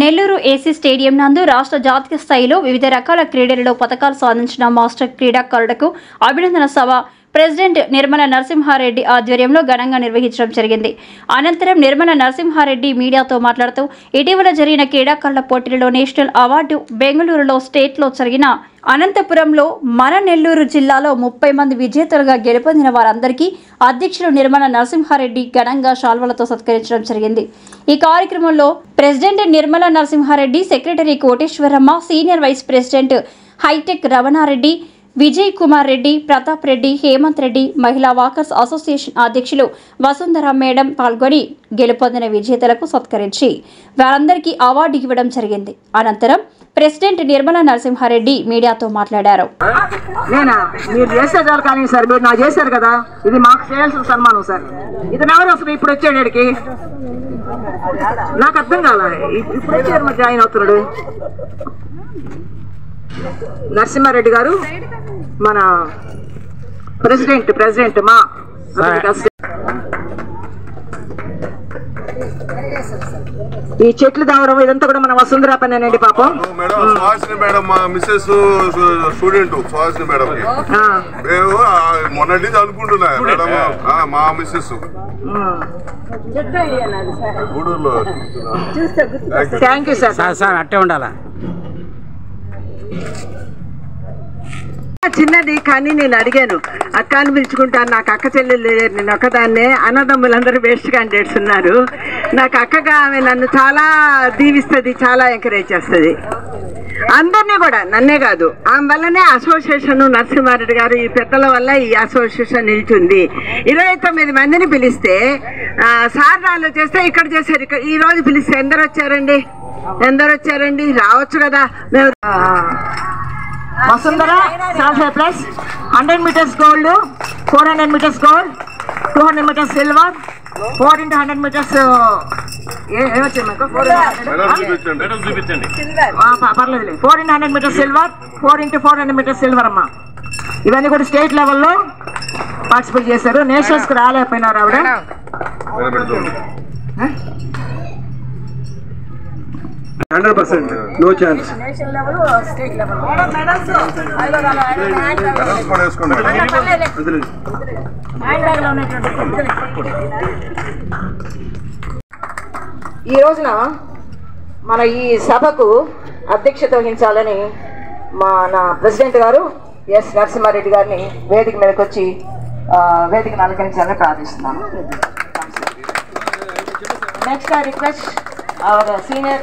Nellore AC stadium నందు రాష్ట్ర జాతీయ స్థాయిలో వివిధ రకాల క్రీడలలో పతకాలు సాధించిన మాస్టర్ క్రీడాకారులకు అభినందన సభ ప్రెసిడెంట్ నిర్మల నరసింహారెడ్డి ఆధ్వర్యంలో ఘనంగా నిర్వహించడం జరిగింది. అనంతరం నిర్మల నరసింహారెడ్డి మీడియాతో మాట్లాడుతూ ఇటీవల జరిగిన క్రీడాకారుల పోటీలలో నేషనల్ అవార్డు, బెంగళూరులో స్టేట్లో జరిగిన అనంతపురంలో మన నెల్లూరు జిల్లాలో 30 మంది విజేతలుగా గెలుపొందిన వారందరికీ అధ్యక్షులు నిర్మల నరసింహారెడ్డి ఘనంగా శాల్వలతో సత్కరించడం జరిగింది. ఈ కార్యక్రమంలో president Nirmala Narasimha Reddy, secretary Koteswaramma, senior vice president hitech Ramana Reddy, Vijay Kumar Reddy, Pratap Reddy, Hemanth Reddy, మహిళా వాకర్స్ అసోసియేషన్ అధ్యక్షులు వసుంధర మేడం పాల్గొని గెలుపొందిన విజేతలకు సత్కరించి వారందరికీ అవార్డు ఇవ్వడం జరిగింది. అనంతరం ప్రెసిడెంట్ నిర్మల నరసింహారెడ్డి మీడియాతో మాట్లాడారు. మీరు చేసేదారు కానీ సార్, మీరు నాకు చేశారు కదా, ఇది మాకు చేయాల్సిన సన్మానం సార్. ఇది ఎవరు అసలు ఇప్పుడు వచ్చేడికి నాకు అర్థం కాలే. ఇప్పుడు వచ్చారు మరి జాయిన్ అవుతున్నాడు నరసింహారెడ్డి గారు, మన ప్రెసిడెంట్ మా ఈ చెట్లు దావరం ఇదంతా కూడా మన వసుంధర పనేనండి. పాపం మేడం మా మిస్సెస్ స్టూడెంట్ సుహాసిని మేడం మేము మొన్నటి అనుకుంటున్నా మేడం మా మిస్సెస్ గూడూరులో. Thank you sir. అట్టే ఉండాలా. చిన్నది కానీ నేను అడిగాను, అక్క అని పిలుచుకుంటాను, నాకు అక్క చెల్లెలు లేరు, నేను ఒక్కదాన్నే, అన్నదమ్ములందరూ వేస్ట్ క్యాండిడేట్స్ ఉన్నారు. నాకు అక్కగా ఆమె నన్ను చాలా దీవిస్తుంది, చాలా ఎంకరేజ్ చేస్తుంది అందరినీ కూడా, నన్నే కాదు. ఆమె వల్లనే అసోసియేషన్ నరసింహారెడ్డి గారు ఈ పెద్దల వల్ల ఈ అసోసియేషన్ నిలిచింది. 29 మందిని పిలిస్తే సార్లు చేస్తే ఇక్కడ చేశారు. ఇక్కడ ఈ రోజు పిలిస్తే ఎందరు వచ్చారండి? రావచ్చు కదా. మేము Vasundhara 75 plus 100 meters gold, 400 meters gold, 200 meters silver, 4 into 100 meters పర్లేదు 4 into 100 meters silver, 4 into 400 meters silver అమ్మా. ఇవన్నీ కూడా స్టేట్ లెవెల్లో పార్టిసిపేట్ చేశారు. నేషనల్స్ కి రాలేకపోయినారు ఆవిడ. 100% no chance. ఈ రోజున మన ఈ సభకు అధ్యక్షత వహించాలని మన ప్రెసిడెంట్ గారు ఎస్ నరసింహారెడ్డి గారిని వేదిక మీదకి వచ్చి వేదికను అలంకరించాలని ప్రార్థిస్తున్నాను. Next I request our senior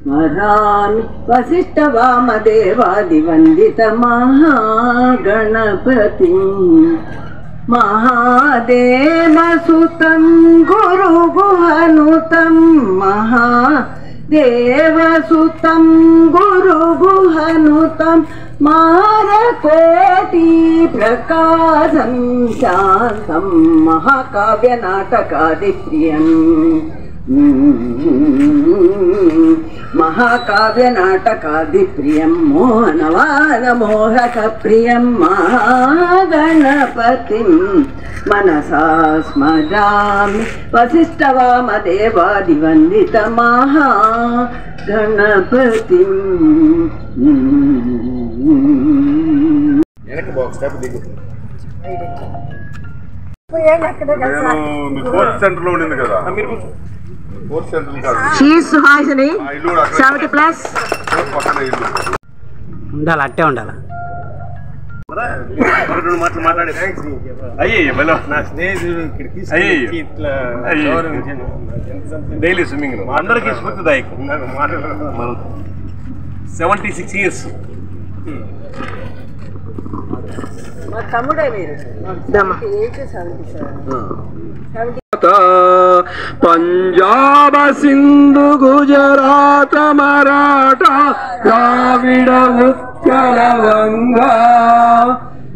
స్మరామి వశిష్ఠ వామదేవాది వందిత మహాగణపతి మహాదేవసుతం గురు గుహనుతం మహాదేవసుతం గురు గుహనుతం మారకోటి ప్రకాశం శాంతం మహాకావ్య నాటకాది ప్రియం మహాకావ్య నాటకాది ప్రియం మోహనవాన మోహక ప్రియం మహాగణపతిం మనసా స్మరామి వశిష్ఠ వామదేవాది వందిత మహాగణపతిం. సెంటర్ లో ఉండింది కదా, సుహాసిని 70 ప్లస్ ఉండాలి, అట్టే ఉండాలి. మాట్లాడే నా స్నేహితుడు డైలీ స్విమ్మింగ్ అందరికీ స్ఫూర్తిదాయకం. 76 years. పంజాబ సింధు గుజరాత మరాఠా ద్రావిడ ఉత్కల వంగా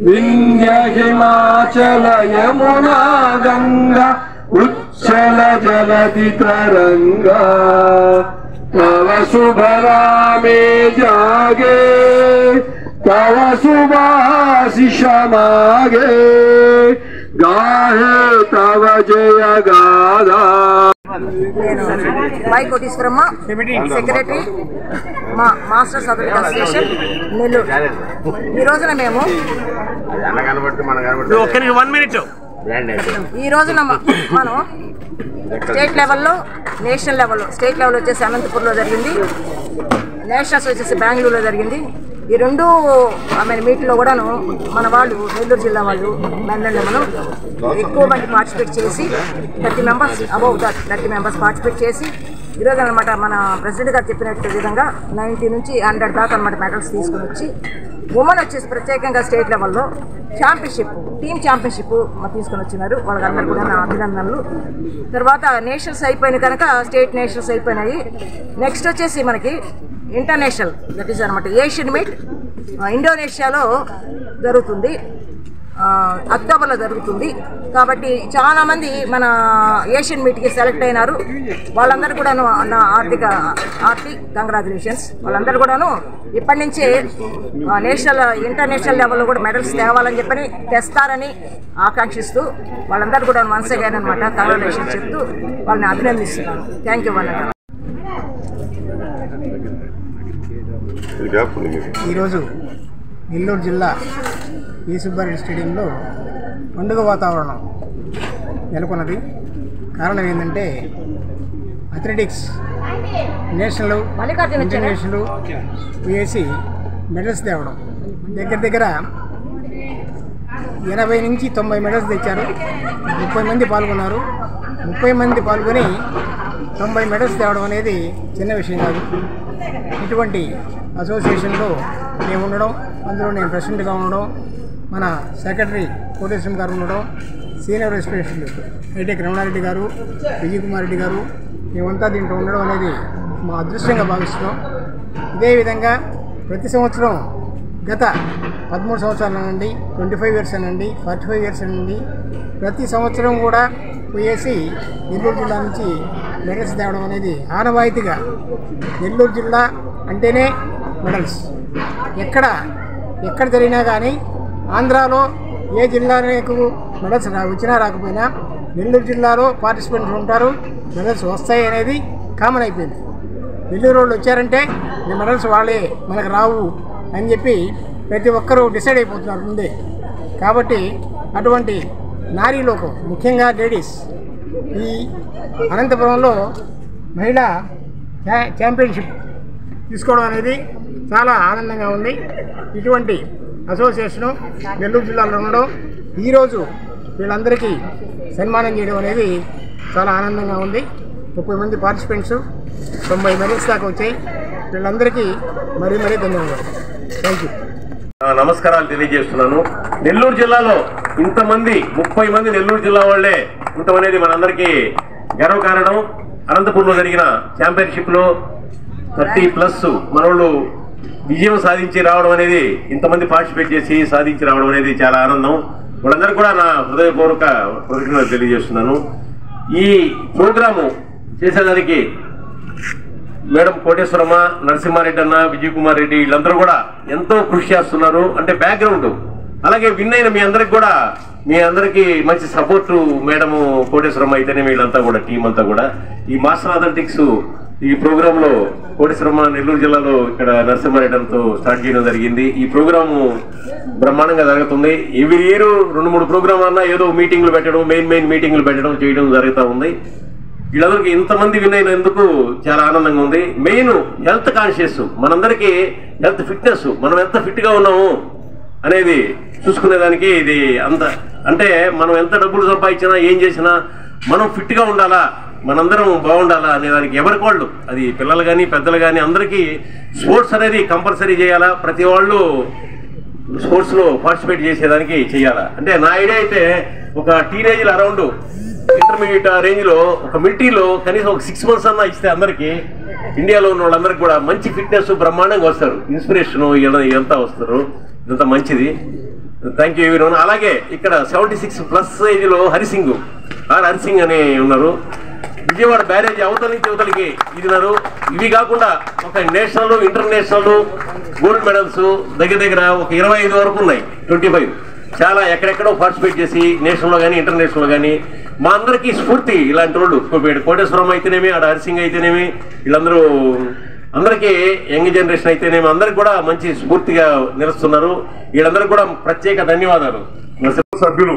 వింధ్య హిమాచల యమునా గంగా ఉచ్చల జలధి తరంగా తవ శుభరామే జాగే तव सुभाषिष मागे गाहे तव जय गाथा। వై కోటీశ్వరమ్మ, సెక్రటరీ మా మాస్టర్స్ అసోసియేషన్ నెల్లూరు. ఈ రోజున మేము మనం స్టేట్ లెవెల్లో, నేషనల్ లెవెల్లో, స్టేట్ లెవెల్ వచ్చేసి అనంతపూర్లో జరిగింది, నేషనల్స్ వచ్చేసి బెంగళూరులో జరిగింది. ఈ రెండు మీట్లో కూడాను మన వాళ్ళు నెల్లూరు జిల్లా వాళ్ళు మనం ఎక్కువ మంది పార్టిసిపేట్ చేసి 30 మెంబర్స్ అబౌవ్ 30 మెంబర్స్ పార్టిసిపేట్ చేసి ఈరోజు అనమాట మన ప్రెసిడెంట్ గారు చెప్పినట్టు విధంగా 90 నుంచి 100 దాకా అనమాట మెడల్స్ తీసుకుని వచ్చి ఉమెన్ వచ్చేసి ప్రత్యేకంగా స్టేట్ లెవెల్లో టీమ్ ఛాంపియన్షిప్ తీసుకొని వచ్చినారు. వాళ్ళందరూ కూడా నా అభినందనలు. తర్వాత నేషనల్స్ అయిపోయినాయి కనుక స్టేట్ నేషనల్స్ అయిపోయినాయి. నెక్స్ట్ వచ్చేసి మనకి ఇంటర్నేషనల్, దట్ ఈస్ అనమాట ఏషియన్ మీట్ ఇండోనేషియాలో జరుగుతుంది, అక్టోబర్లో జరుగుతుంది. కాబట్టి చాలామంది మన ఏషియన్ మీట్కి సెలెక్ట్ అయినారు. వాళ్ళందరూ కూడాను నా కంగ్రాచులేషన్స్. వాళ్ళందరూ కూడాను ఇప్పటి నుంచే ఇంటర్నేషనల్ లెవెల్లో కూడా మెడల్స్ తేవాలని చెప్పని తెస్తారని ఆకాంక్షిస్తూ వాళ్ళందరూ కూడా వన్స్ అగైన్ అనమాట కంగ్రాచులేషన్స్ చెప్తూ వాళ్ళని అభినందిస్తున్నాను. థ్యాంక్ యూ వాళ్ళందరూ. ఈరోజు నెల్లూరు జిల్లా ఈ సుబ్బారెడ్డి స్టేడియంలో పండుగ వాతావరణం నెలకొన్నది. కారణం ఏంటంటే అథ్లెటిక్స్ నేషనల్, ఇంటర్నేషనల్ వేసి మెడల్స్ తేవడం దగ్గర 80 నుంచి 90 మెడల్స్ తెచ్చారు. 30 మంది పాల్గొన్నారు. 30 మంది పాల్గొని 90 మెడల్స్ తేవడం అనేది చిన్న విషయం కాదు. ఇటువంటి అసోసియేషన్లో మేము ఉండడం, అందులో నేను ప్రెసిడెంట్గా ఉండడం, మన సెక్రటరీ కోటేశ్వరం గారు ఉండడం, సీనియర్ ప్రెసిడెంట్ ఐటెక్ రమణారెడ్డి గారు, విజయ్ కుమార్ రెడ్డి గారు, మేమంతా దీంట్లో ఉండడం అనేది మా అదృష్టంగా భావిస్తున్నాం. ఇదే విధంగా ప్రతి సంవత్సరం గత 13 సంవత్సరాల నుండి 25 ఇయర్స్ అనండి, 45 ఇయర్స్ అనండి, ప్రతి సంవత్సరం కూడా పోయేసి నెల్లూరు జిల్లా నుంచి మెడల్స్ తేవడం అనేది ఆనవాయితీగా. నెల్లూరు జిల్లా అంటేనే మెడల్స్. ఎక్కడ జరిగినా కానీ ఆంధ్రాలో ఏ జిల్లాకు మెడల్స్ వచ్చినా రాకపోయినా నెల్లూరు జిల్లాలో పార్టిసిపెంట్స్ ఉంటారు, మెడల్స్ వస్తాయి అనేది కామన్ అయిపోయింది. నెల్లూరు వాళ్ళు వచ్చారంటే మెడల్స్ వాళ్ళే, మనకు రావు అని చెప్పి ప్రతి ఒక్కరూ డిసైడ్ అయిపోతున్నారు ముందే. కాబట్టి అటువంటి నారీ లోకం, ముఖ్యంగా లేడీస్, ఈ అనంతపురంలో మహిళా ఛాంపియన్షిప్ తీసుకోవడం అనేది చాలా ఆనందంగా ఉంది. ఇటువంటి అసోసియేషను నెల్లూరు జిల్లాలో ఉండడం, ఈరోజు వీళ్ళందరికీ సన్మానం చేయడం అనేది చాలా ఆనందంగా ఉంది. 30 మంది పార్టిసిపెంట్స్, 90 మెడల్స్ దాకా వచ్చాయి. వీళ్ళందరికీ మరీ ధన్యవాదాలు. Thank you. నమస్కారాలు తెలియజేస్తున్నాను. నెల్లూరు జిల్లాలో ఇంతమంది 30 మంది నెల్లూరు జిల్లా వాళ్ళే ఉండటం అనేది మనందరికీ గర్వకారణం. అనంతపూర్లో జరిగిన ఛాంపియన్షిప్లో 30+ మనోళ్ళు విజయం సాధించి రావడం అనేది, ఇంతమంది పార్టిసిపేట్ చేసి సాధించి రావడం అనేది చాలా ఆనందం. వాళ్ళందరికీ కూడా నా హృదయపూర్వక కృతజ్ఞతలు తెలియజేస్తున్నాను. ఈ ప్రోగ్రాము చేసేదానికి మేడం కోటేశ్వరమ్మ, నరసింహారెడ్డి అన్న, విజయ్ కుమార్ రెడ్డి వీళ్ళందరూ కూడా ఎంతో కృషి చేస్తున్నారు. అంటే బ్యాక్గ్రౌండ్, అలాగే విన్ అయిన మీ అందరికీ మంచి సపోర్టు మేడము కోటేశ్వరమ్మ అయితేనే వీళ్ళంతా కూడా, టీం అంతా కూడా. ఈ మాస్టర్ అథ్లెటిక్స్ ఈ ప్రోగ్రాంలో కోటేశ్వరమ్మ నెల్లూరు జిల్లాలో ఇక్కడ నరసింహారెడ్డితో స్టార్ట్ చేయడం జరిగింది. ఈ ప్రోగ్రాము బ్రహ్మాండంగా జరుగుతుంది. ఎవ్రీ ఇయర్ 2-3 ప్రోగ్రాం అన్నా ఏదో మీటింగ్లు పెట్టడం, మెయిన్ మీటింగ్లు పెట్టడం చేయడం జరుగుతూ ఉంది. వీళ్ళందరికీ ఇంతమంది విన్ అయినందుకు చాలా ఆనందంగా ఉంది. మెయిన్ హెల్త్ కాన్షియస్, మనందరికీ హెల్త్ ఫిట్నెస్, మనం ఎంత ఫిట్గా ఉన్నాము అనేది చూసుకునేదానికి ఇది అంత. అంటే మనం ఎంత డబ్బులు సంపాదించినా ఏం చేసినా మనం ఫిట్గా ఉండాలా, మనందరం బాగుండాలా అనేదానికి ఎవరికి వాళ్ళు, అది పిల్లలు కానీ పెద్దలు కానీ అందరికీ స్పోర్ట్స్ అనేది కంపల్సరీ చేయాలా. ప్రతి వాళ్ళు స్పోర్ట్స్లో పార్టిసిపేట్ చేసేదానికి చేయాలా. అంటే నా ఐడియా అయితే ఒక టీనేజ్లో అరౌండ్ ఇంటర్మీడియట్ రేంజ్లో ఒక మిలిటరీలో కనీసం ఒక 6 months అన్నా ఇస్తే అందరికీ, ఇండియాలో ఉన్న వాళ్ళందరికీ కూడా మంచి ఫిట్నెస్ బ్రహ్మాండంగా వస్తారు. ఇన్స్పిరేషను ఇదంతా వస్తారు. ఇదంతా మంచిది. Thank you everyone. అలాగే ఇక్కడ 76+ ఏజ్లో హరిసింగ్ అని ఉన్నారు. విజయవాడ బ్యారేజ్ అవతల నుంచి యువతలకి ఇదిన్నారు. ఇవి కాకుండా ఒక నేషనల్, ఇంటర్నేషనల్ గోల్డ్ మెడల్స్ దగ్గర ఒక 25 వరకు ఉన్నాయి. 25 చాలా ఎక్కడెక్కడో పార్టిసిపేట్ చేసి నేషనల్లో కానీ ఇంటర్నేషనల్లో కానీ మా అందరికీ స్ఫూర్తి ఇలాంటి వాళ్ళు. కోటేశ్వరం అయితేనేమి, ఆడ హరిసింగ్ అయితేనేమి, వీళ్ళందరూ అందరికీ యంగ్ జనరేషన్ అయితేనేమి అందరికి కూడా మంచి స్ఫూర్తిగా నిలుస్తున్నారు. వీళ్ళందరికీ కూడా ప్రత్యేక ధన్యవాదాలు. సభ్యులు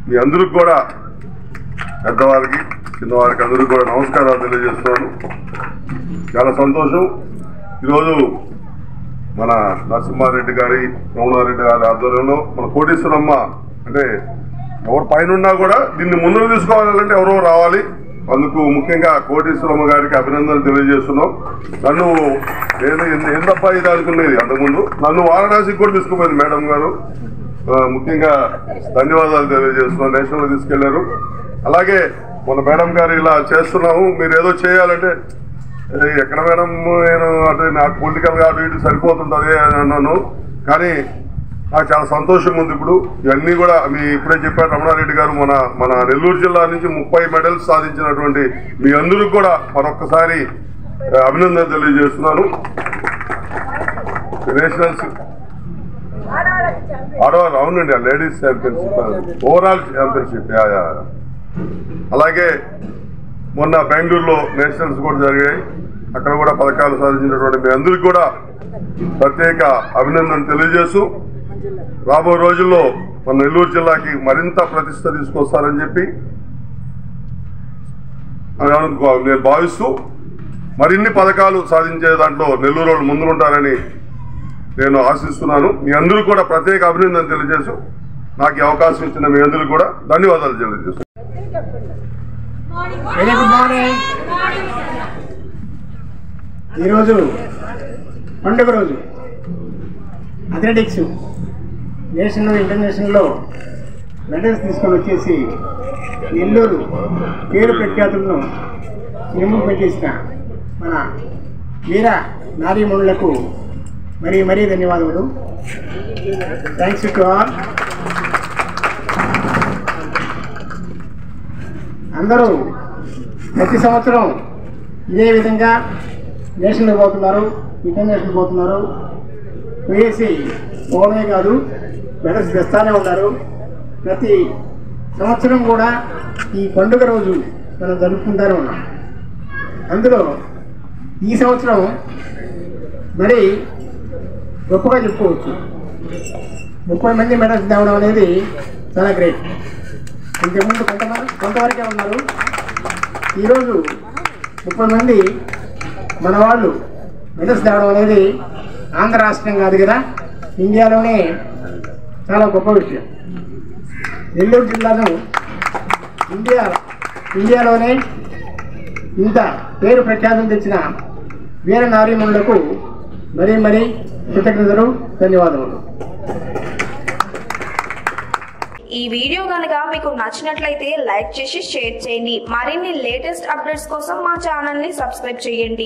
మీ అందరికి కూడా, పెద్దవారికి చిన్నవారికి అందరికీ కూడా నమస్కారాలు తెలియజేస్తున్నాను. చాలా సంతోషం. ఈరోజు మన నరసింహారెడ్డి గారి, రమణారెడ్డి గారి ఆధ్వర్యంలో మన కోటేశ్వరమ్మ అంటే ఎవరు పైన ఉన్నా కూడా దీన్ని ముందుకు తీసుకోవాలంటే ఎవరో రావాలి. అందుకు ముఖ్యంగా కోటేశ్వరమ్మ గారికి అభినందనలు తెలియజేస్తున్నాం. నన్ను నేను ఎంతప్పా ఇది అనుకునేది అంతకుముందు, నన్ను వారణాసికి కూడా తీసుకుపోయింది మేడం గారు. ముఖ్యంగా ధన్యవాదాలు తెలియజేస్తున్నాం. నేషనల్ తీసుకెళ్లారు. అలాగే మన మేడం గారు ఇలా చేస్తున్నాము, మీరు ఏదో చేయాలంటే ఎక్కడ మేడం నేను అంటే నాకు పొలిటికల్గా అటు ఇటు సరిపోతుంటుంది అని అన్నాను. కానీ నాకు చాలా సంతోషంగా ఉంది. ఇప్పుడు ఇవన్నీ కూడా మీ ఇప్పుడే చెప్పారు రమణారెడ్డి గారు, మన నెల్లూరు జిల్లా నుంచి 30 మెడల్స్ సాధించినటువంటి మీ అందరికి కూడా మరొక్కసారి అభినందనలు తెలియజేస్తున్నాను. నేషనల్స్ ఆడవాళ్ళు అవునండి, లేడీస్ ఛాంపియన్షిప్, ఓవరాల్ ఛాంపియన్షిప్. అలాగే మొన్న బెంగళూరులో నేషనల్స్ కూడా జరిగాయి. అక్కడ కూడా పథకాలు సాధించినటువంటి మీ అందరికీ కూడా ప్రత్యేక అభినందనలు తెలియజేస్తూ రాబో రోజుల్లో మన నెల్లూరు జిల్లాకి మరింత ప్రతిష్ట తీసుకొస్తారని చెప్పి నేను భావిస్తూ మరిన్ని పథకాలు సాధించే దాంట్లో నెల్లూరు వాళ్ళు ముందుంటారని నేను ఆశిస్తున్నాను. మీ అందరూ కూడా ప్రత్యేక అభినందనలు తెలియజేస్తూ నాకు ఈ అవకాశం ఇచ్చిన మీ అందరికీ కూడా ధన్యవాదాలు తెలియజేస్తాను. Very good morning. ఈరోజు పండుగ రోజు. అథ్లెటిక్స్ నేషనల్ ఇంటర్నేషనల్లో మెడల్స్ తీసుకొని వచ్చేసి నెల్లూరు పేరు ప్రఖ్యాతులను నియమం పెట్టేసిన మన వీర నారీమణులకు మరీ ధన్యవాదములు. Thanks to all. అందరూ ప్రతి సంవత్సరం ఇదే విధంగా నేషనల్ పోతున్నారు, ఇంటర్నేషనల్ పోతున్నారు. పోయేసి పోవడమే కాదు, మెడల్స్ తెస్తానే ఉన్నారు. ప్రతి సంవత్సరం కూడా ఈ పండుగ రోజు మనం జరుపుకుంటూనే ఉన్నాం. అందులో ఈ సంవత్సరం మరి గొప్పగా చెప్పుకోవచ్చు. 30 మంది మెడల్స్ తేవడం అనేది చాలా గ్రేట్. ఇంతకుముందు కొంతవరకే ఉన్నారు. ఈరోజు 30 మంది మన వాళ్ళు మెడల్స్ తేవడం అనేది ఆంధ్ర రాష్ట్రం కాదు కదా, ఇండియాలోనే చాలా గొప్ప విషయం. నెల్లూరు జిల్లాను ఇండియాలోనే ఇంత పేరు ప్రఖ్యాతం తెచ్చిన వీర నారీమణులకు మరీ కృతజ్ఞతలు, ధన్యవాదములు. ఈ వీడియో కనుక మీకు నచ్చినట్లయితే లైక్ చేసి షేర్ చేయండి. మరిన్ని లేటెస్ట్ అప్డేట్స్ కోసం మా ఛానల్ ని సబ్స్క్రైబ్ చేయండి.